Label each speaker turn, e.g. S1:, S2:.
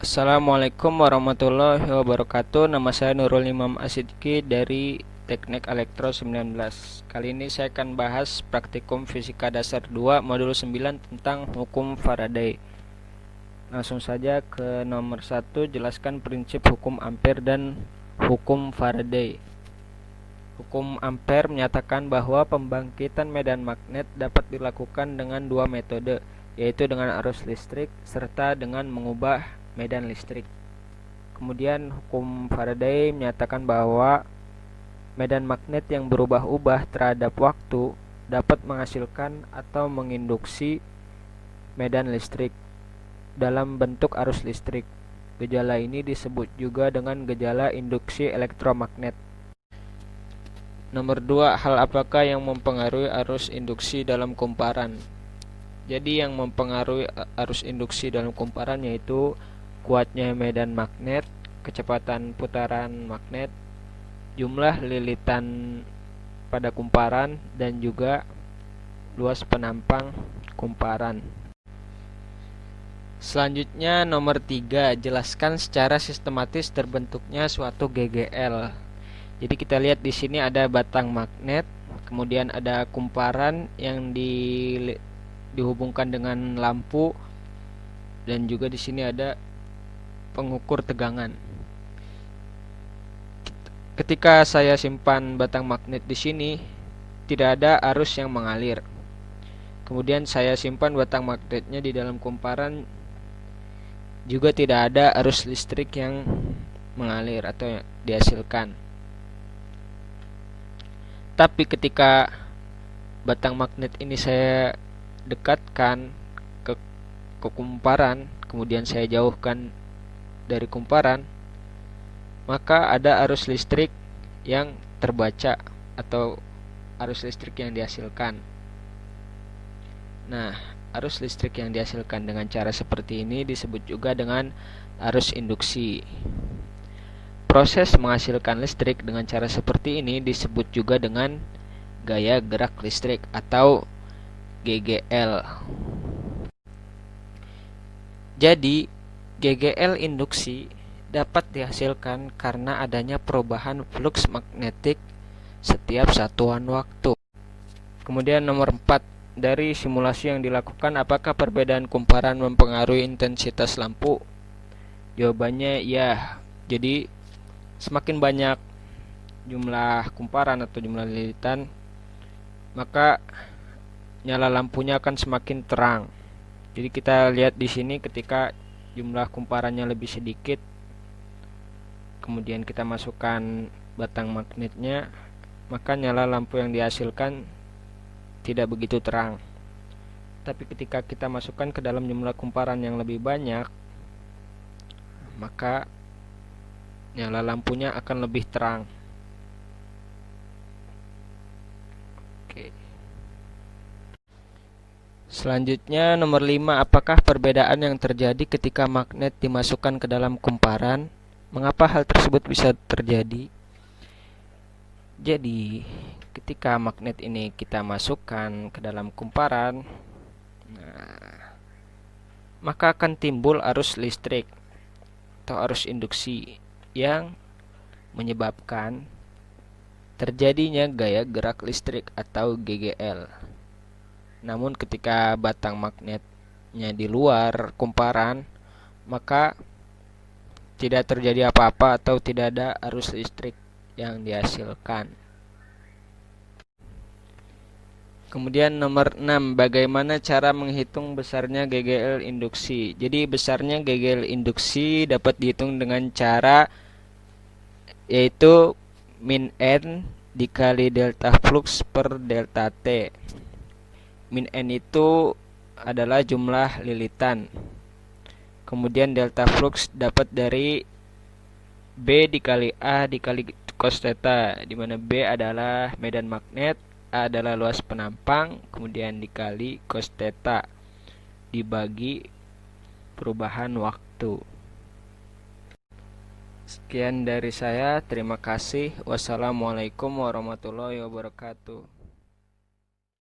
S1: Assalamualaikum warahmatullahi wabarakatuh. Nama saya Nurul Imam Asidki dari Teknik Elektro 19. Kali ini saya akan bahas praktikum fisika dasar 2 modul 9 tentang hukum Faraday. Langsung saja ke nomor 1, jelaskan prinsip hukum Ampere dan hukum Faraday. Hukum Ampere menyatakan bahwa pembangkitan medan magnet dapat dilakukan dengan dua metode, yaitu dengan arus listrik serta dengan mengubah medan listrik. Kemudian hukum Faraday menyatakan bahwa medan magnet yang berubah-ubah terhadap waktu dapat menghasilkan atau menginduksi medan listrik dalam bentuk arus listrik. Gejala ini disebut juga dengan gejala induksi elektromagnet. Nomor 2, hal apakah yang mempengaruhi arus induksi dalam kumparan? Jadi yang mempengaruhi arus induksi dalam kumparan yaitu kuatnya medan magnet, kecepatan putaran magnet, jumlah lilitan pada kumparan, dan juga luas penampang kumparan. Selanjutnya nomor 3, jelaskan secara sistematis terbentuknya suatu GGL. Jadi kita lihat di sini ada batang magnet, kemudian ada kumparan yang dihubungkan dengan lampu, dan juga di sini ada pengukur tegangan. Ketika saya simpan batang magnet di sini, tidak ada arus yang mengalir. Kemudian saya simpan batang magnetnya di dalam kumparan, juga tidak ada arus listrik yang mengalir atau dihasilkan. Tapi ketika batang magnet ini saya dekatkan ke kumparan, kemudian saya jauhkan dari kumparan, maka ada arus listrik yang terbaca atau arus listrik yang dihasilkan. Nah, arus listrik yang dihasilkan dengan cara seperti ini disebut juga dengan arus induksi. Proses menghasilkan listrik dengan cara seperti ini disebut juga dengan gaya gerak listrik atau GGL. Jadi, GGL induksi dapat dihasilkan karena adanya perubahan fluks magnetik setiap satuan waktu. Kemudian nomor 4, dari simulasi yang dilakukan, apakah perbedaan kumparan mempengaruhi intensitas lampu? Jawabannya ya. Jadi semakin banyak jumlah kumparan atau jumlah lilitan, maka nyala lampunya akan semakin terang. Jadi kita lihat di sini ketika jumlah kumparannya lebih sedikit, kemudian kita masukkan batang magnetnya, maka nyala lampu yang dihasilkan tidak begitu terang. Tapi ketika kita masukkan ke dalam jumlah kumparan yang lebih banyak, maka nyala lampunya akan lebih terang. Oke. Selanjutnya nomor 5, apakah perbedaan yang terjadi ketika magnet dimasukkan ke dalam kumparan? Mengapa hal tersebut bisa terjadi? Jadi, ketika magnet ini kita masukkan ke dalam kumparan, maka akan timbul arus listrik atau arus induksi yang menyebabkan terjadinya gaya gerak listrik atau GGL. Namun ketika batang magnetnya di luar kumparan, maka tidak terjadi apa-apa atau tidak ada arus listrik yang dihasilkan. Kemudian nomor 6, bagaimana cara menghitung besarnya GGL induksi? Jadi besarnya GGL induksi dapat dihitung dengan cara yaitu min N dikali delta flux per delta T. Min N itu adalah jumlah lilitan. Kemudian delta flux dapat dari B dikali A dikali cos theta, di mana B adalah medan magnet, A adalah luas penampang, kemudian dikali cos theta dibagi perubahan waktu. Sekian dari saya, terima kasih. Wassalamualaikum warahmatullahi wabarakatuh.